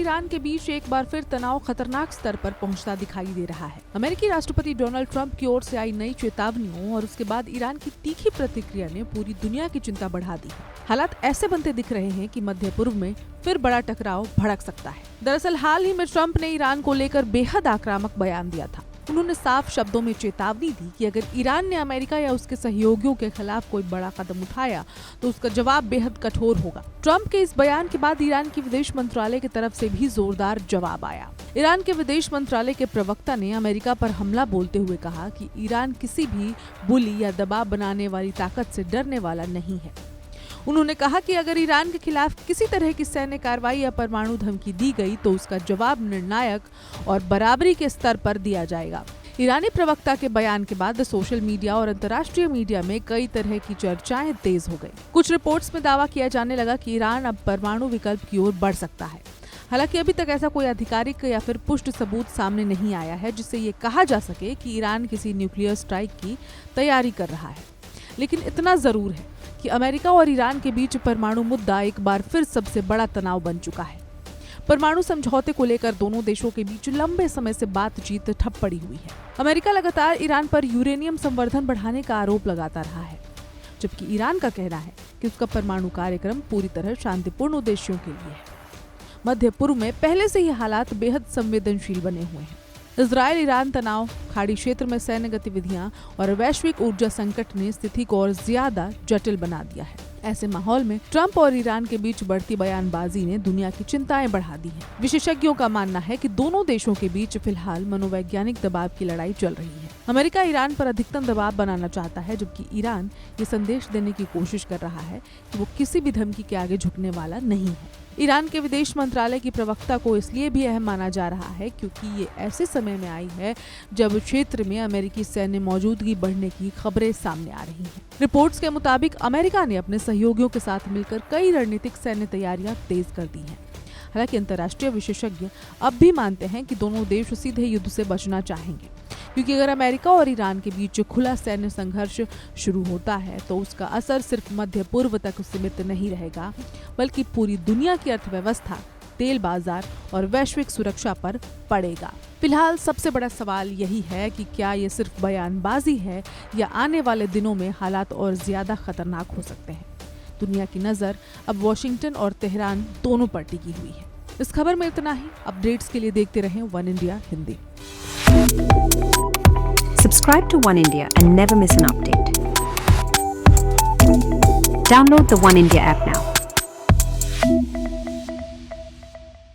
Iran के बीच एक बार फिर तनाव खतरनाक स्तर पर पहुंचता दिखाई दे रहा है। अमेरिकी राष्ट्रपति डोनाल्ड ट्रंप की ओर से आई नई चेतावनियों और उसके बाद ईरान की तीखी प्रतिक्रिया ने पूरी दुनिया की चिंता बढ़ा दी है। हालात ऐसे बनते दिख रहे हैं कि मध्य पूर्व में फिर बड़ा टकराव भड़क सकता है। दरअसल हाल ही में ट्रंप ने ईरान को लेकर बेहद आक्रामक बयान दिया था। उन्होंने साफ शब्दों में चेतावनी दी कि अगर ईरान ने अमेरिका या उसके सहयोगियों के खिलाफ कोई बड़ा कदम उठाया तो उसका जवाब बेहद कठोर होगा। ट्रंप के इस बयान के बाद ईरान की विदेश मंत्रालय की तरफ से भी जोरदार जवाब आया। ईरान के विदेश मंत्रालय के प्रवक्ता ने अमेरिका पर हमला बोलते हुए कहा कि ईरान किसी भी बुली या दबाव बनाने वाली ताकत से डरने वाला नहीं है। उन्होंने कहा कि अगर ईरान के खिलाफ किसी तरह की सैन्य कार्रवाई या परमाणु धमकी दी गई तो उसका जवाब निर्णायक और बराबरी के स्तर पर दिया जाएगा। ईरानी प्रवक्ता के बयान के बाद सोशल मीडिया और अंतर्राष्ट्रीय मीडिया में कई तरह की चर्चाएं तेज हो गई। कुछ रिपोर्ट्स में दावा किया जाने लगा कि ईरान अब परमाणु विकल्प की ओर बढ़ सकता है। हालांकि अभी तक ऐसा कोई आधिकारिक या फिर पुष्ट सबूत सामने नहीं आया है जिससे ये कहा जा सके कि ईरान किसी न्यूक्लियर स्ट्राइक की तैयारी कर रहा है। लेकिन इतना जरूर है कि अमेरिका और ईरान के बीच परमाणु मुद्दा एक बार फिर सबसे बड़ा तनाव बन चुका है। परमाणु समझौते को लेकर दोनों देशों के बीच लंबे समय से बातचीत ठप पड़ी हुई है। अमेरिका लगातार ईरान पर यूरेनियम संवर्धन बढ़ाने का आरोप लगाता रहा है, जबकि ईरान का कहना है कि उसका परमाणु कार्यक्रम पूरी तरह शांतिपूर्ण उद्देश्यों के लिए है। मध्य पूर्व में पहले से ही हालात बेहद संवेदनशील बने हुए हैं। इजरायल ईरान तनाव, खाड़ी क्षेत्र में सैन्य गतिविधियां और वैश्विक ऊर्जा संकट ने स्थिति को और ज्यादा जटिल बना दिया है। ऐसे माहौल में ट्रंप और ईरान के बीच बढ़ती बयानबाजी ने दुनिया की चिंताएं बढ़ा दी हैं। विशेषज्ञों का मानना है कि दोनों देशों के बीच फिलहाल मनोवैज्ञानिक दबाव की लड़ाई चल रही है। अमेरिका ईरान पर अधिकतम दबाव बनाना चाहता है, जबकि ईरान ये संदेश देने की कोशिश कर रहा है कि वो किसी भी धमकी के आगे झुकने वाला नहीं है। ईरान के विदेश मंत्रालय की प्रवक्ता को इसलिए भी अहम माना जा रहा है क्योंकि ये ऐसे समय में आई है जब क्षेत्र में अमेरिकी सैन्य मौजूदगी बढ़ने की खबरें सामने आ रही हैं। रिपोर्ट्स के मुताबिक अमेरिका ने अपने सहयोगियों के साथ मिलकर कई रणनीतिक सैन्य तैयारियां तेज कर दी हैं। हालांकि अंतर्राष्ट्रीय विशेषज्ञ अब भी मानते हैं कि दोनों देश सीधे युद्ध से बचना चाहेंगे, क्योंकि अगर अमेरिका और ईरान के बीच खुला सैन्य संघर्ष शुरू होता है तो उसका असर सिर्फ मध्य पूर्व तक सीमित नहीं रहेगा, बल्कि पूरी दुनिया की अर्थव्यवस्था, तेल बाजार और वैश्विक सुरक्षा पर पड़ेगा। फिलहाल सबसे बड़ा सवाल यही है कि क्या ये सिर्फ बयानबाजी है या आने वाले दिनों में हालात और ज्यादा खतरनाक हो सकते हैं। दुनिया की नजर अब वॉशिंगटन और तेहरान दोनों पर टिकी हुई है। इस खबर में इतना ही। अपडेट्स के लिए देखते रहें one India Hindi. Subscribe to One India and never miss an update. Download the One India app now.